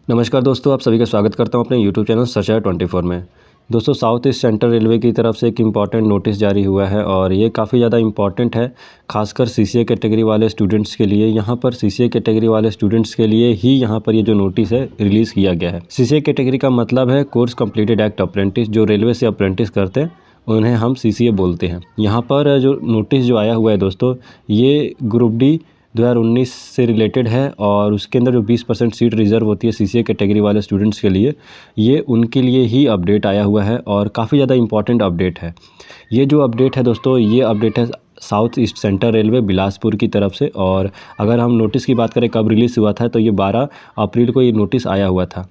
नमस्कार दोस्तों, आप सभी का स्वागत करता हूं अपने यूट्यूब चैनल सर्चर 24 में। दोस्तों, साउथ ईस्ट सेंट्रल रेलवे की तरफ से एक इम्पॉर्टेंट नोटिस जारी हुआ है और ये काफ़ी ज़्यादा इम्पॉर्टेंट है, खासकर सीसीए कैटेगरी वाले स्टूडेंट्स के लिए। यहाँ पर सीसीए कैटेगरी वाले स्टूडेंट्स के लिए ही यहाँ पर ये जो नोटिस है रिलीज़ किया गया है। सीसीए कैटेगरी का मतलब है कोर्स कंप्लीटेड एक्ट अप्रेंटिस। जो रेलवे से अप्रेंटिस करते हैं उन्हें हम सीसीए बोलते हैं। यहाँ पर जो नोटिस जो आया हुआ है दोस्तों, ये ग्रुप डी 2019 से रिलेटेड है और उसके अंदर जो 20% सीट रिज़र्व होती है सीसीए कैटेगरी वाले स्टूडेंट्स के लिए, ये उनके लिए ही अपडेट आया हुआ है और काफ़ी ज़्यादा इम्पॉर्टेंट अपडेट है। ये जो अपडेट है दोस्तों, ये अपडेट है south east central railway Bilaspur की तरफ से। और अगर हम नोटिस की बात करें कब रिलीज़ हुआ था, तो ये 12 अप्रैल को ये नोटिस आया हुआ था।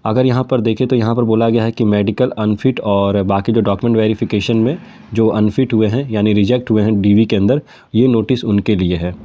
अगर यहाँ पर देखें तो यहाँ पर बोला गया है कि मेडिकल अनफिट और बाकी जो डॉक्यूमेंट वेरिफिकेशन में जो अनफिट हुए हैं यानी रिजेक्ट हुए हैं डीवी के अंदर, ये नोटिस उनके लिए है।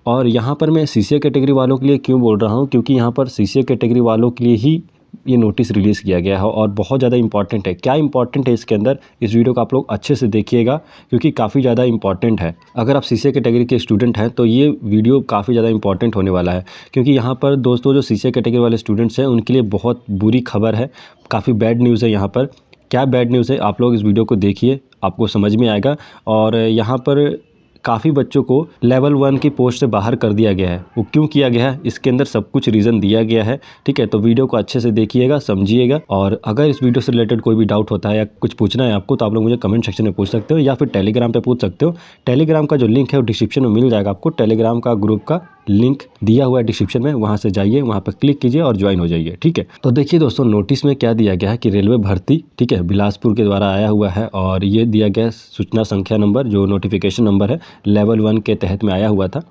और यहाँ पर मैं सीसीए कैटेगरी वालों के लिए क्यों बोल रहा हूँ, क्योंकि यहाँ पर सीसीए कैटेगरी वालों के लिए ही ये नोटिस रिलीज़ किया गया है और बहुत ज़्यादा इंपॉर्टेंट है। क्या इंपॉर्टेंट है इसके अंदर, इस वीडियो को आप लोग अच्छे से देखिएगा क्योंकि काफ़ी ज़्यादा इंपॉर्टेंट है। अगर आप सीसीए कैटेगरी के स्टूडेंट हैं तो ये वीडियो काफ़ी ज़्यादा इंपॉर्टेंट होने वाला है, क्योंकि यहाँ पर दोस्तों जो सीसीए कैटेगरी वाले स्टूडेंट्स हैं उनके लिए बहुत बुरी खबर है, काफ़ी बैड न्यूज़ है। यहाँ पर क्या बैड न्यूज़ है, आप लोग इस वीडियो को देखिए, आपको समझ में आएगा। और यहाँ पर काफ़ी बच्चों को लेवल 1 की पोस्ट से बाहर कर दिया गया है। वो क्यों किया गया है, इसके अंदर सब कुछ रीज़न दिया गया है। ठीक है, तो वीडियो को अच्छे से देखिएगा, समझिएगा। और अगर इस वीडियो से रिलेटेड कोई भी डाउट होता है या कुछ पूछना है आपको, तो आप लोग मुझे कमेंट सेक्शन में पूछ सकते हो या फिर टेलीग्राम पे पूछ सकते हो। टेलीग्राम का जो लिंक है वो डिस्क्रिप्शन में मिल जाएगा आपको। टेलीग्राम का ग्रुप का लिंक दिया हुआ है डिस्क्रिप्शन में, वहाँ से जाइए, वहाँ पर क्लिक कीजिए और ज्वाइन हो जाइए। ठीक है, तो देखिए दोस्तों, नोटिस में क्या दिया गया है कि रेलवे भर्ती, ठीक है, बिलासपुर के द्वारा आया हुआ है और ये दिया गया सूचना संख्या नंबर, जो नोटिफिकेशन नंबर है लेवल 1 के तहत में आया हुआ था।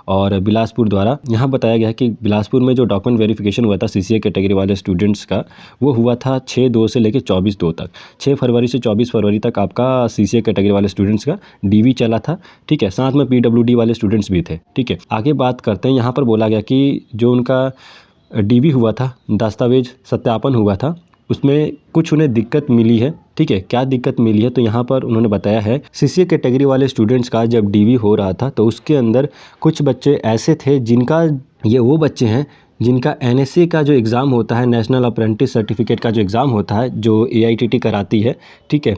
और बिलासपुर द्वारा यहाँ बताया गया है कि बिलासपुर में जो डॉक्यूमेंट वेरिफिकेशन हुआ था सीसीए कैटेगरी वाले स्टूडेंट्स का, वो हुआ था 6/2 से लेकर 24/2 तक। 6 फरवरी से 24 फरवरी तक आपका सीसीए कैटेगरी वाले स्टूडेंट्स का डीवी चला था। ठीक है, साथ में पीडब्ल्यूडी वाले स्टूडेंट्स भी थे। ठीक है, आगे बात करते हैं। यहाँ पर बोला गया कि जो उनका डीवी हुआ था, दस्तावेज सत्यापन हुआ था, उसमें कुछ उन्हें दिक्कत मिली है। ठीक है, क्या दिक्कत मिली है, तो यहाँ पर उन्होंने बताया है सीसीए कैटेगरी वाले स्टूडेंट्स का जब डीवी हो रहा था तो उसके अंदर कुछ बच्चे ऐसे थे जिनका, ये वो बच्चे हैं जिनका एनएससी का जो एग्ज़ाम होता है, नेशनल अप्रेंटिस सर्टिफिकेट का जो एग्ज़ाम होता है, जो एआईटीटी कराती है। ठीक है,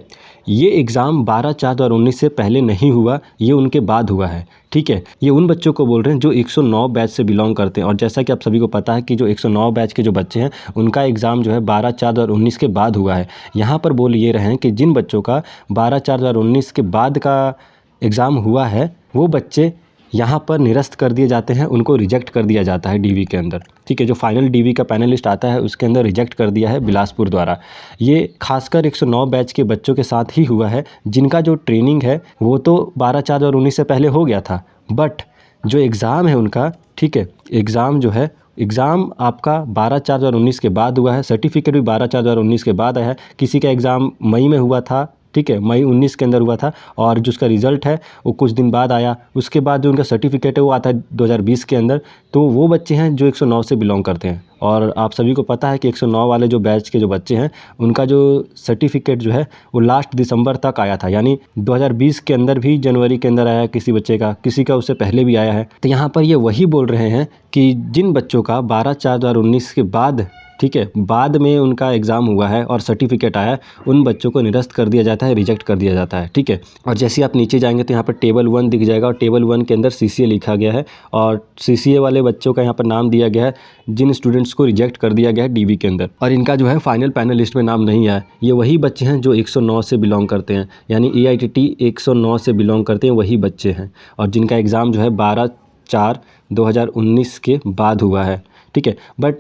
ये एग्ज़ाम 12/4/2019 से पहले नहीं हुआ, ये उनके बाद हुआ है। ठीक है, ये उन बच्चों को बोल रहे हैं जो 109 बैच से बिलोंग करते हैं। और जैसा कि आप सभी को पता है कि जो 109 बैच के जो बच्चे हैं उनका एग्ज़ाम जो है 12/4/2019 के बाद हुआ है। यहाँ पर बोल ये रहे हैं कि जिन बच्चों का 12/4/2019 के बाद का एग्ज़ाम हुआ है, वो बच्चे यहाँ पर निरस्त कर दिए जाते हैं, उनको रिजेक्ट कर दिया जाता है डीवी के अंदर। ठीक है, जो फाइनल डीवी का पैनल लिस्ट आता है उसके अंदर रिजेक्ट कर दिया है बिलासपुर द्वारा। ये खासकर 109 बैच के बच्चों के साथ ही हुआ है, जिनका जो ट्रेनिंग है वो तो 12/4/2019 से पहले हो गया था, बट जो एग्ज़ाम है उनका, ठीक है, एग्ज़ाम जो है, एग्ज़ाम आपका 12/4/2019 के बाद हुआ है। सर्टिफिकेट भी 12/4/2019 के बाद आया है। किसी का एग्ज़ाम मई में हुआ था, ठीक है, मई 19 के अंदर हुआ था, और जो उसका रिज़ल्ट है वो कुछ दिन बाद आया। उसके बाद जो उनका सर्टिफिकेट है वो आता है 2020 के अंदर। तो वो बच्चे हैं जो 109 से बिलोंग करते हैं। और आप सभी को पता है कि 109 वाले जो बैच के जो बच्चे हैं उनका जो सर्टिफिकेट जो है वो लास्ट दिसंबर तक आया था, यानी 2020 के अंदर भी जनवरी के अंदर आया किसी बच्चे का, किसी का उससे पहले भी आया है। तो यहाँ पर ये वही बोल रहे हैं कि जिन बच्चों का 12/4/2019 के बाद, ठीक है, बाद में उनका एग्ज़ाम हुआ है और सर्टिफिकेट आया है, उन बच्चों को निरस्त कर दिया जाता है, रिजेक्ट कर दिया जाता है। ठीक है, और जैसे आप नीचे जाएंगे तो यहाँ पर टेबल 1 दिख जाएगा और टेबल 1 के अंदर सीसीए लिखा गया है और सीसीए वाले बच्चों का यहाँ पर नाम दिया गया है जिन स्टूडेंट्स को रिजेक्ट कर दिया गया है डीवी के अंदर, और इनका जो है फाइनल पैनल लिस्ट में नाम नहीं आया। ये वही बच्चे हैं जो 109 से बिलोंग करते हैं, यानी एआईटीटी 109 से बिलोंग करते हैं, वही बच्चे हैं, और जिनका एग्ज़ाम जो है 12/4/2019 के बाद हुआ है। ठीक है, बट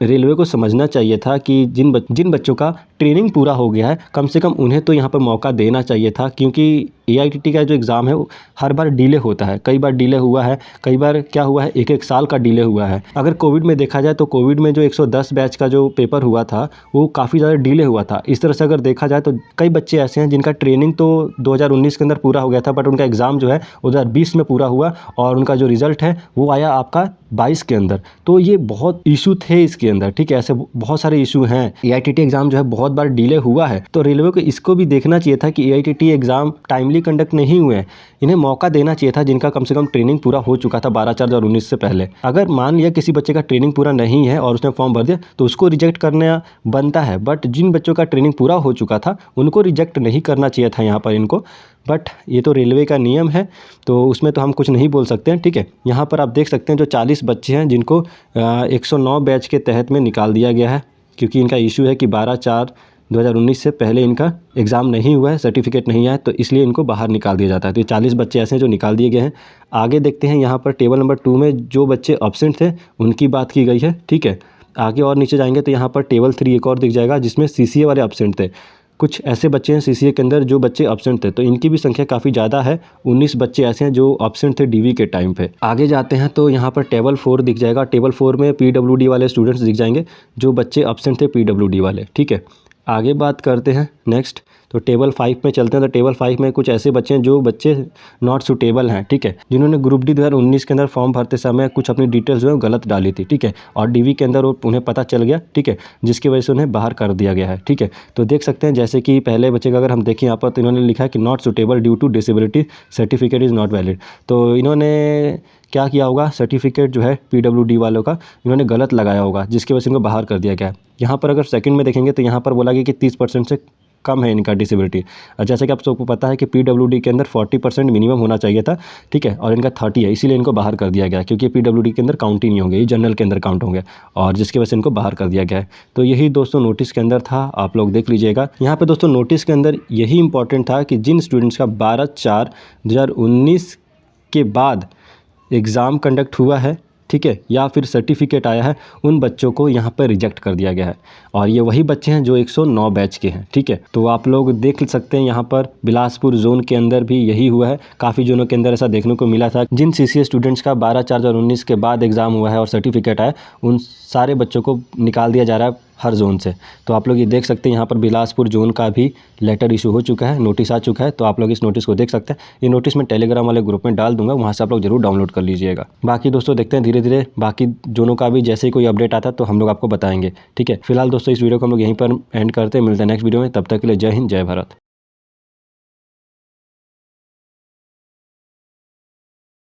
रेलवे को समझना चाहिए था कि जिन बच्चों का ट्रेनिंग पूरा हो गया है, कम से कम उन्हें तो यहाँ पर मौका देना चाहिए था, क्योंकि एआईटीटी का जो एग्ज़ाम है वो हर बार डिले होता है। कई बार डिले हुआ है, कई बार क्या हुआ है, 1-1 साल का डिले हुआ है। अगर कोविड में देखा जाए तो कोविड में जो 110 बैच का जो पेपर हुआ था वो काफ़ी ज़्यादा डिले हुआ था। इस तरह से अगर देखा जाए तो कई बच्चे ऐसे हैं जिनका ट्रेनिंग तो 2019 के अंदर पूरा हो गया था, बट उनका एग्ज़ाम जो है 2020 में पूरा हुआ और उनका जो रिज़ल्ट है वो आया आपका 22 के अंदर। तो ये बहुत इशू थे इसके अंदर, ठीक है, ऐसे बहुत सारे इशू हैं। AITT एग्जाम जो है बहुत बार डिले हुआ है, तो रेलवे को इसको भी देखना चाहिए था कि AITT एग्जाम टाइमली कंडक्ट नहीं हुए हैं, इन्हें मौका देना चाहिए था जिनका कम से कम ट्रेनिंग पूरा हो चुका था 12/4/2019 से पहले। अगर मान लिया किसी बच्चे का ट्रेनिंग पूरा नहीं है और उसने फॉर्म भर दिया तो उसको रिजेक्ट करना बनता है, बट जिन बच्चों का ट्रेनिंग पूरा हो चुका था उनको रिजेक्ट नहीं करना चाहिए था यहाँ पर इनको। बट ये तो रेलवे का नियम है, तो उसमें तो हम कुछ नहीं बोल सकते हैं, ठीक है। यहाँ पर आप देख सकते हैं जो 40 बच्चे हैं जिनको 109 बैच के तहत में निकाल दिया गया है, क्योंकि इनका इशू है कि 12/4/2019 से पहले इनका एग्ज़ाम नहीं हुआ है, सर्टिफिकेट नहीं है, तो इसलिए इनको बाहर निकाल दिया जाता है। तो ये 40 बच्चे ऐसे हैं जो निकाल दिए गए हैं। आगे देखते हैं, यहाँ पर टेबल नंबर 2 में जो बच्चे एब्सेंट थे उनकी बात की गई है, ठीक है। आगे और नीचे जाएंगे तो यहाँ पर टेबल 3 एक और दिख जाएगा जिसमें CCA वाले एब्सेंट थे। कुछ ऐसे बच्चे हैं CCA के अंदर जो बच्चे एब्सेंट थे, तो इनकी भी संख्या काफ़ी ज़्यादा है। 19 बच्चे ऐसे हैं जो एब्सेंट थे DV के टाइम पे। आगे जाते हैं तो यहाँ पर टेबल 4 दिख जाएगा। टेबल 4 में PWD वाले स्टूडेंट्स दिख जाएंगे जो बच्चे एब्सेंट थे PWD वाले, ठीक है। आगे बात करते हैं नेक्स्ट, तो टेबल 5 में चलते हैं। तो टेबल 5 में कुछ ऐसे बच्चे हैं जो बच्चे नॉट सूटेबल हैं, ठीक है, जिन्होंने ग्रुप D 2019 के अंदर फॉर्म भरते समय कुछ अपनी डिटेल्स जो है गलत डाली थी, ठीक है, और DV के अंदर वो उन्हें पता चल गया, ठीक है, जिसकी वजह से उन्हें बाहर कर दिया गया है, ठीक है। तो देख सकते हैं जैसे कि पहले बच्चे का अगर हम देखें यहाँ पर, तो इन्होंने लिखा है कि not suitable due to disability, certificate is not valid. तो इन्होंने क्या किया होगा, सर्टिफिकेट जो है PWD वालों का इन्होंने गलत लगाया होगा, जिसकी वजह से इनको बाहर कर दिया गया है। यहाँ पर अगर सेकंड में देखेंगे तो यहाँ पर बोला गया कि 30% से कम है इनका डिसेबिलिटी। जैसे कि आप सबको पता है कि PWD के अंदर 40% मिनिमम होना चाहिए था, ठीक है, और इनका 30 है, इसीलिए इनको बाहर कर दिया गया, क्योंकि PWD के अंदर काउंट ही नहीं होंगे, ये जनरल के अंदर काउंट होंगे, और जिसकी वजह से इनको बाहर कर दिया गया है। तो यही दोस्तों नोटिस के अंदर था, आप लोग देख लीजिएगा। यहाँ पे दोस्तों नोटिस के अंदर यही इंपॉर्टेंट था कि जिन स्टूडेंट्स का 12/4/2019 के बाद एग्ज़ाम कंडक्ट हुआ है, ठीक है, या फिर सर्टिफिकेट आया है, उन बच्चों को यहाँ पर रिजेक्ट कर दिया गया है। और ये वही बच्चे हैं जो 109 बैच के हैं, ठीक है। तो आप लोग देख सकते हैं यहाँ पर बिलासपुर जोन के अंदर भी यही हुआ है। काफ़ी जोनों के अंदर ऐसा देखने को मिला था, जिन CCA स्टूडेंट्स का 12/4/2019 के बाद एग्ज़ाम हुआ है और सर्टिफिकेट आया, उन सारे बच्चों को निकाल दिया जा रहा है हर जोन से। तो आप लोग ये देख सकते हैं यहाँ पर बिलासपुर जोन का भी लेटर इशू हो चुका है, नोटिस आ चुका है। तो आप लोग इस नोटिस को देख सकते हैं। ये नोटिस मैं टेलीग्राम वाले ग्रुप में डाल दूंगा, वहाँ से आप लोग जरूर डाउनलोड कर लीजिएगा। बाकी दोस्तों देखते हैं धीरे धीरे बाकी जोनों का भी, जैसे ही कोई अपडेट आता है तो हम लोग आपको बताएंगे, ठीक है। फिलहाल दोस्तों इस वीडियो को हम लोग यहीं पर एंड करते हैं, मिलते हैं नेक्स्ट वीडियो में। तब तक के लिए जय हिंद, जय भारत।